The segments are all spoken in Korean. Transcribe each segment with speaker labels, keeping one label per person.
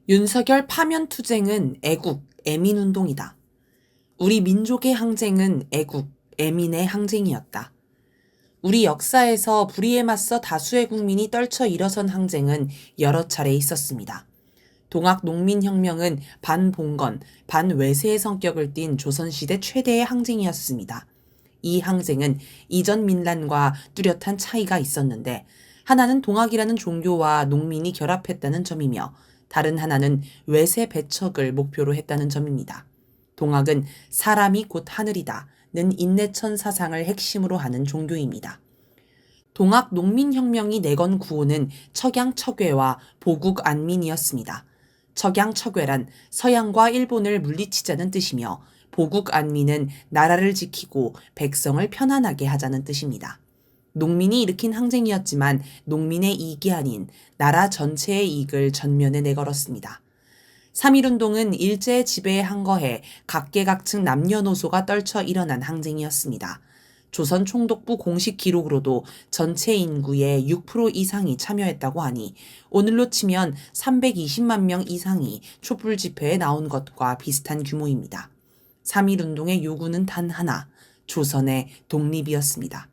Speaker 1: 윤석열 파면투쟁은 애국, 애민운동이다. 우리 민족의 항쟁은 애국, 애민의 항쟁이었다. 우리 역사에서 불의에 맞서 다수의 국민이 떨쳐 일어선 항쟁은 여러 차례 있었습니다. 동학농민혁명은 반봉건, 반외세의 성격을 띤 조선시대 최대의 항쟁이었습니다. 이 항쟁은 이전 민란과 뚜렷한 차이가 있었는데 하나는 동학이라는 종교와 농민이 결합했다는 점이며 다른 하나는 외세 배척을 목표로 했다는 점입니다. 동학은 사람이 곧 하늘이다는 인내천 사상을 핵심으로 하는 종교입니다. 동학 농민혁명이 내건 구호는 척양척외와 보국안민이었습니다. 척양척외란 서양과 일본을 물리치자는 뜻이며 보국안민은 나라를 지키고 백성을 편안하게 하자는 뜻입니다. 농민이 일으킨 항쟁이었지만 농민의 이익이 아닌 나라 전체의 이익을 전면에 내걸었습니다. 3.1운동은 일제의 지배에 항거해 각계각층 남녀노소가 떨쳐 일어난 항쟁이었습니다. 조선 총독부 공식 기록으로도 전체 인구의 6% 이상이 참여했다고 하니 오늘로 치면 320만 명 이상이 촛불 집회에 나온 것과 비슷한 규모입니다. 3.1운동의 요구는 단 하나, 조선의 독립이었습니다.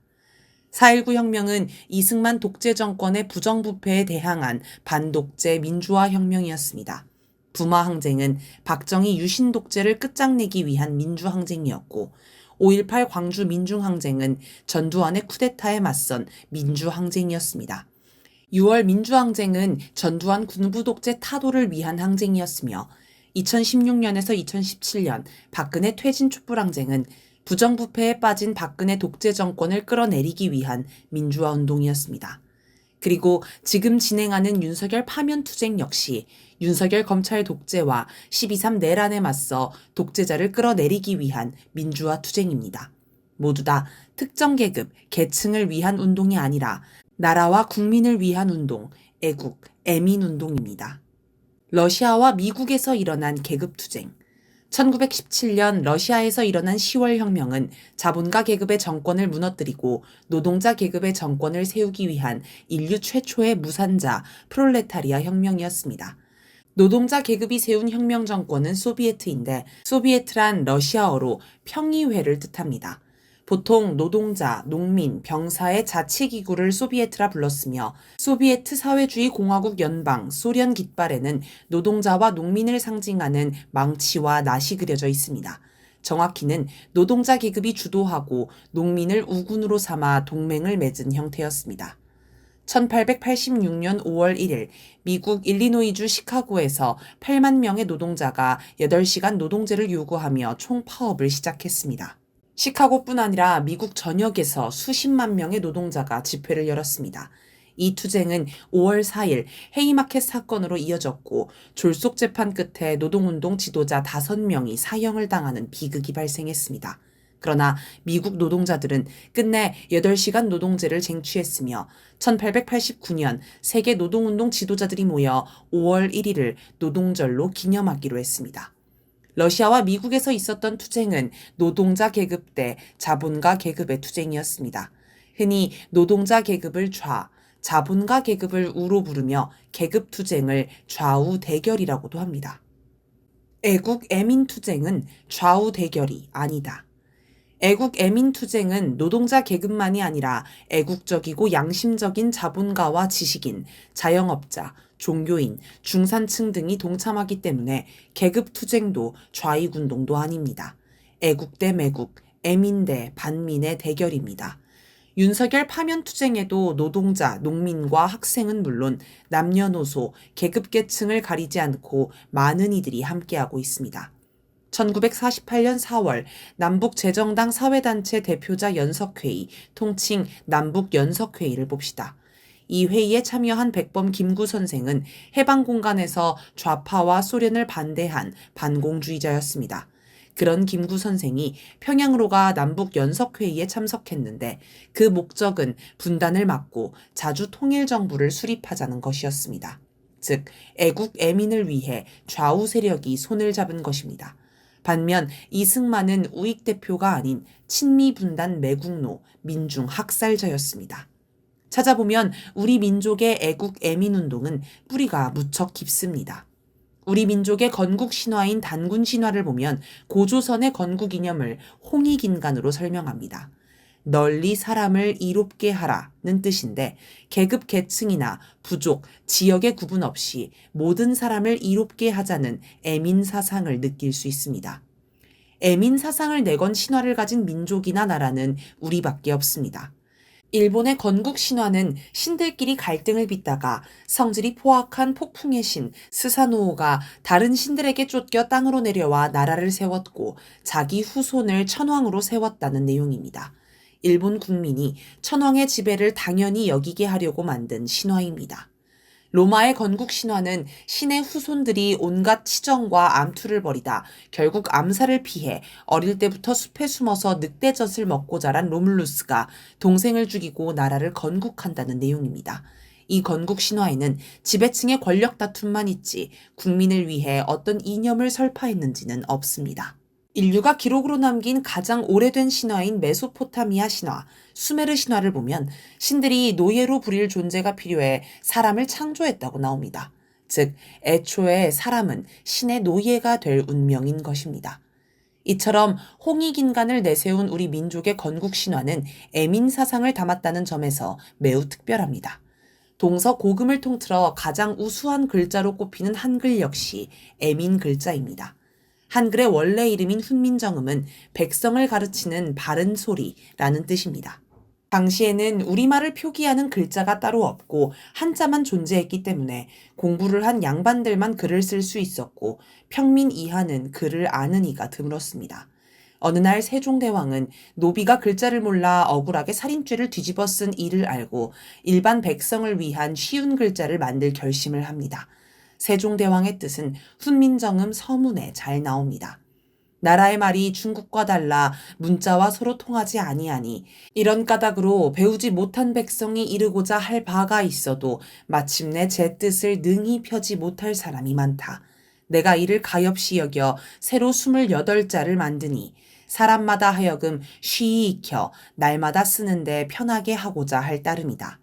Speaker 1: 4.19 혁명은 이승만 독재 정권의 부정부패에 대항한 반독재 민주화 혁명이었습니다. 부마 항쟁은 박정희 유신 독재를 끝장내기 위한 민주항쟁이었고 5.18 광주 민중항쟁은 전두환의 쿠데타에 맞선 민주항쟁이었습니다. 6월 민주항쟁은 전두환 군부 독재 타도를 위한 항쟁이었으며 2016년에서 2017년 박근혜 퇴진 촛불항쟁은 부정부패에 빠진 박근혜 독재 정권을 끌어내리기 위한 민주화운동이었습니다. 그리고 지금 진행하는 윤석열 파면투쟁 역시 윤석열 검찰 독재와 12.3 내란에 맞서 독재자를 끌어내리기 위한 민주화 투쟁입니다. 모두 다 특정 계급, 계층을 위한 운동이 아니라 나라와 국민을 위한 운동, 애국, 애민운동입니다. 러시아와 미국에서 일어난 계급투쟁. 1917년 러시아에서 일어난 10월 혁명은 자본가 계급의 정권을 무너뜨리고 노동자 계급의 정권을 세우기 위한 인류 최초의 무산자 프롤레타리아 혁명이었습니다. 노동자 계급이 세운 혁명 정권은 소비에트인데 소비에트란 러시아어로 평의회를 뜻합니다. 보통 노동자, 농민, 병사의 자치기구를 소비에트라 불렀으며 소비에트 사회주의 공화국 연방 소련 깃발에는 노동자와 농민을 상징하는 망치와 낫이 그려져 있습니다. 정확히는 노동자 계급이 주도하고 농민을 우군으로 삼아 동맹을 맺은 형태였습니다. 1886년 5월 1일 미국 일리노이주 시카고에서 8만 명의 노동자가 8시간 노동제를 요구하며 총파업을 시작했습니다. 시카고뿐 아니라 미국 전역에서 수십만 명의 노동자가 집회를 열었습니다. 이 투쟁은 5월 4일 헤이마켓 사건으로 이어졌고 졸속 재판 끝에 노동운동 지도자 5명이 사형을 당하는 비극이 발생했습니다. 그러나 미국 노동자들은 끝내 8시간 노동제를 쟁취했으며 1889년 세계 노동운동 지도자들이 모여 5월 1일을 노동절로 기념하기로 했습니다. 러시아와 미국에서 있었던 투쟁은 노동자 계급 대 자본가 계급의 투쟁이었습니다. 흔히 노동자 계급을 좌, 자본가 계급을 우로 부르며 계급 투쟁을 좌우 대결이라고도 합니다. 애국 애민 투쟁은 좌우 대결이 아니다. 애국 애민 투쟁은 노동자 계급만이 아니라 애국적이고 양심적인 자본가와 지식인, 자영업자, 종교인, 중산층 등이 동참하기 때문에 계급 투쟁도 좌익 운동도 아닙니다. 애국 대 매국, 애민 대 반민의 대결입니다. 윤석열 파면 투쟁에도 노동자, 농민과 학생은 물론 남녀노소, 계급계층을 가리지 않고 많은 이들이 함께하고 있습니다. 1948년 4월 남북재정당 사회단체 대표자 연석회의, 통칭 남북연석회의를 봅시다. 이 회의에 참여한 백범 김구 선생은 해방공간에서 좌파와 소련을 반대한 반공주의자였습니다. 그런 김구 선생이 평양으로 가 남북연석회의에 참석했는데 그 목적은 분단을 막고 자주 통일정부를 수립하자는 것이었습니다. 즉, 애국 애민을 위해 좌우 세력이 손을 잡은 것입니다. 반면 이승만은 우익 대표가 아닌 친미 분단 매국노, 민중 학살자였습니다. 찾아보면 우리 민족의 애국 애민운동은 뿌리가 무척 깊습니다. 우리 민족의 건국 신화인 단군 신화를 보면 고조선의 건국 이념을 홍익인간으로 설명합니다. 널리 사람을 이롭게 하라는 뜻인데 계급 계층이나 부족, 지역의 구분 없이 모든 사람을 이롭게 하자는 애민 사상을 느낄 수 있습니다. 애민 사상을 내건 신화를 가진 민족이나 나라는 우리밖에 없습니다. 일본의 건국 신화는 신들끼리 갈등을 빚다가 성질이 포악한 폭풍의 신 스사노오가 다른 신들에게 쫓겨 땅으로 내려와 나라를 세웠고 자기 후손을 천황으로 세웠다는 내용입니다. 일본 국민이 천황의 지배를 당연히 여기게 하려고 만든 신화입니다. 로마의 건국 신화는 신의 후손들이 온갖 치정과 암투를 벌이다 결국 암살을 피해 어릴 때부터 숲에 숨어서 늑대젖을 먹고 자란 로물루스가 동생을 죽이고 나라를 건국한다는 내용입니다. 이 건국 신화에는 지배층의 권력 다툼만 있지 국민을 위해 어떤 이념을 설파했는지는 없습니다. 인류가 기록으로 남긴 가장 오래된 신화인 메소포타미아 신화, 수메르 신화를 보면 신들이 노예로 부릴 존재가 필요해 사람을 창조했다고 나옵니다. 즉, 애초에 사람은 신의 노예가 될 운명인 것입니다. 이처럼 홍익인간을 내세운 우리 민족의 건국 신화는 애민 사상을 담았다는 점에서 매우 특별합니다. 동서 고금을 통틀어 가장 우수한 글자로 꼽히는 한글 역시 애민 글자입니다. 한글의 원래 이름인 훈민정음은 백성을 가르치는 바른 소리라는 뜻입니다. 당시에는 우리말을 표기하는 글자가 따로 없고 한자만 존재했기 때문에 공부를 한 양반들만 글을 쓸 수 있었고 평민 이하는 글을 아는 이가 드물었습니다. 어느 날 세종대왕은 노비가 글자를 몰라 억울하게 살인죄를 뒤집어 쓴 이를 알고 일반 백성을 위한 쉬운 글자를 만들 결심을 합니다. 세종대왕의 뜻은 훈민정음 서문에 잘 나옵니다. 나라의 말이 중국과 달라 문자와 서로 통하지 아니하니 이런 까닭으로 배우지 못한 백성이 이르고자 할 바가 있어도 마침내 제 뜻을 능히 펴지 못할 사람이 많다. 내가 이를 가엾이 여겨 새로 28자를 만드니 사람마다 하여금 쉬이 익혀 날마다 쓰는데 편하게 하고자 할 따름이다.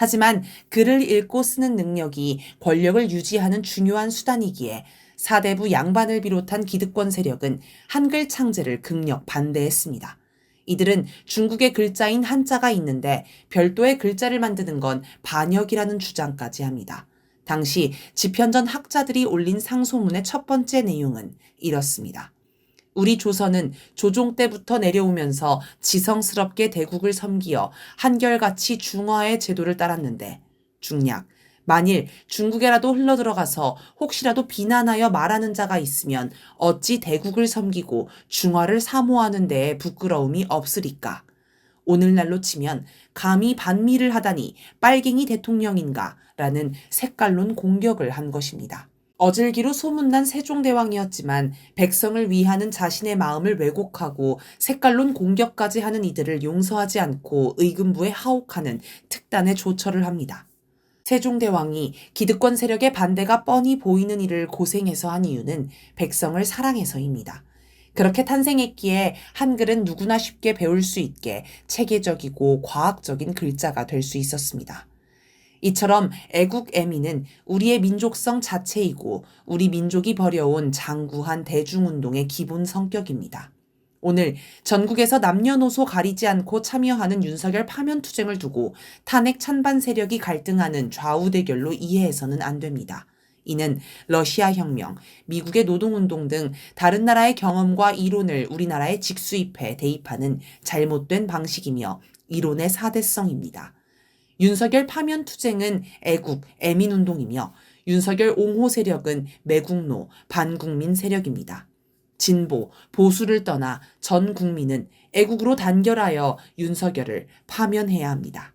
Speaker 1: 하지만 글을 읽고 쓰는 능력이 권력을 유지하는 중요한 수단이기에 사대부 양반을 비롯한 기득권 세력은 한글 창제를 극력 반대했습니다. 이들은 중국의 글자인 한자가 있는데 별도의 글자를 만드는 건 반역이라는 주장까지 합니다. 당시 집현전 학자들이 올린 상소문의 첫 번째 내용은 이렇습니다. 우리 조선은 조종 때부터 내려오면서 지성스럽게 대국을 섬기어 한결같이 중화의 제도를 따랐는데 중략, 만일 중국에라도 흘러들어가서 혹시라도 비난하여 말하는 자가 있으면 어찌 대국을 섬기고 중화를 사모하는 데에 부끄러움이 없으리까. 오늘날로 치면 감히 반미를 하다니 빨갱이 대통령인가 라는 색깔론 공격을 한 것입니다. 어질기로 소문난 세종대왕이었지만 백성을 위하는 자신의 마음을 왜곡하고 색깔론 공격까지 하는 이들을 용서하지 않고 의금부에 하옥하는 특단의 조처를 합니다. 세종대왕이 기득권 세력의 반대가 뻔히 보이는 일을 고생해서 한 이유는 백성을 사랑해서입니다. 그렇게 탄생했기에 한글은 누구나 쉽게 배울 수 있게 체계적이고 과학적인 글자가 될 수 있었습니다. 이처럼 애국애민은 우리의 민족성 자체이고 우리 민족이 벌여온 장구한 대중운동의 기본 성격입니다. 오늘 전국에서 남녀노소 가리지 않고 참여하는 윤석열 파면투쟁을 두고 탄핵 찬반 세력이 갈등하는 좌우 대결로 이해해서는 안 됩니다. 이는 러시아 혁명, 미국의 노동운동 등 다른 나라의 경험과 이론을 우리나라에 직수입해 대입하는 잘못된 방식이며 이론의 사대성입니다. 윤석열 파면 투쟁은 애국, 애민운동이며 윤석열 옹호 세력은 매국노, 반국민 세력입니다. 진보, 보수를 떠나 전 국민은 애국으로 단결하여 윤석열을 파면해야 합니다.